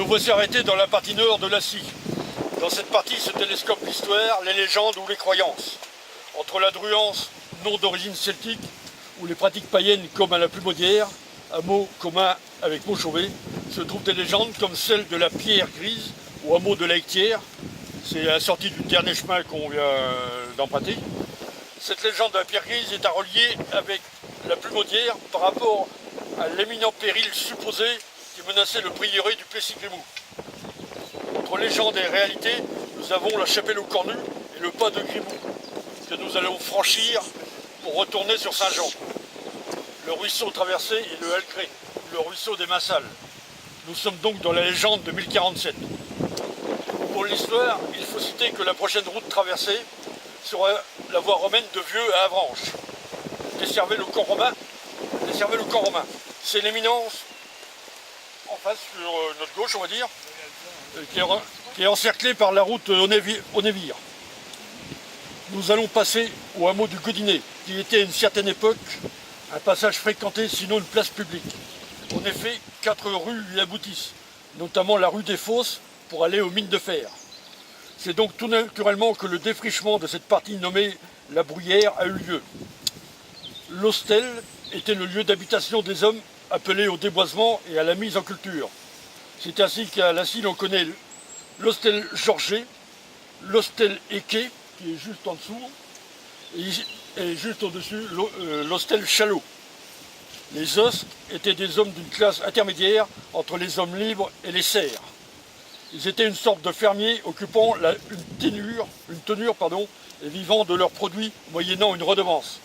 Nous voici arrêtés dans la partie nord de la scie. Dans cette partie se télescope l'histoire, les légendes ou les croyances. Entre la Druance, nom d'origine celtique, ou les pratiques païennes comme à la Plumaudière, hameau commun avec Montchauvet, se trouvent des légendes comme celle de la pierre grise au hameau de la Hectière. C'est la sortie du dernier chemin qu'on vient d'emprunter. Cette légende de la pierre grise est à relier avec la Plumaudière par rapport à l'éminent péril supposé qui menaçait le prieuré du Plessis-Grimou. Entre légende et réalité, nous avons la chapelle au Cornu et le pas de Grimou, que nous allons franchir pour retourner sur Saint-Jean. Le ruisseau traversé est le Halcré, le ruisseau des Massales. Nous sommes donc dans la légende de 1047. Pour l'histoire, il faut citer que la prochaine route traversée sera la voie romaine de Vieux à Avranches. Desservait le camp romain. C'est l'éminence en face sur notre gauche, on va dire, qui est encerclée par la route Onnévire. Nous allons passer au hameau du Godinet, qui était à une certaine époque un passage fréquenté, sinon une place publique. En effet, 4 rues y aboutissent, notamment la rue des Fosses pour aller aux mines de fer. C'est donc tout naturellement que le défrichement de cette partie nommée la Bruyère a eu lieu. L'hostel était le lieu d'habitation des hommes appelés au déboisement et à la mise en culture. C'est ainsi qu'à la Scie, on connaît l'hostel Georget, l'hostel Équet, qui est juste en dessous, et juste au-dessus, l'hostel Chalot. Les hostes étaient des hommes d'une classe intermédiaire entre les hommes libres et les serfs. Ils étaient une sorte de fermiers occupant une tenure et vivant de leurs produits moyennant une redevance.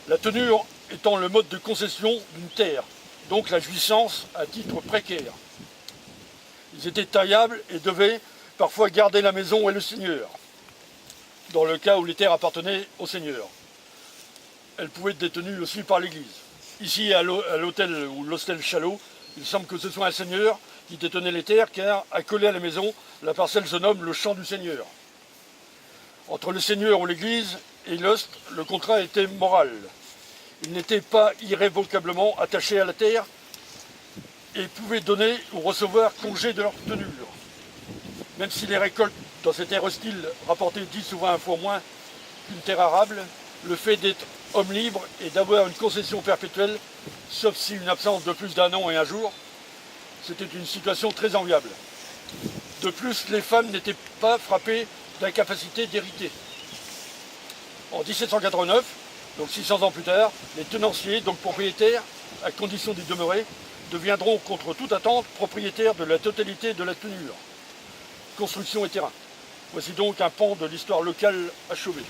La tenure étant le mode de concession d'une terre, donc la jouissance à titre précaire. Ils étaient taillables et devaient parfois garder la maison et le seigneur, dans le cas où les terres appartenaient au seigneur. Elles pouvaient être détenues aussi par l'église. Ici, à l'hôtel ou l'hostel Chalot, il semble que ce soit un seigneur qui détenait les terres, car accolé à la maison, la parcelle se nomme le champ du seigneur. Entre le seigneur ou l'église et l'hoste, le contrat était moral. Ils n'étaient pas irrévocablement attachés à la terre et pouvaient donner ou recevoir congé de leur tenure. Même si les récoltes dans ces terres hostiles rapportaient 10 ou 20 fois moins qu'une terre arable, le fait d'être homme libre et d'avoir une concession perpétuelle, sauf si une absence de plus d'1 an et 1 jour, c'était une situation très enviable. De plus, les femmes n'étaient pas frappées d'incapacité d'hériter. En 1789, donc 600 ans plus tard, les tenanciers, donc propriétaires, à condition d'y demeurer, deviendront contre toute attente propriétaires de la totalité de la tenure, construction et terrain. Voici donc un pan de l'histoire locale achevé.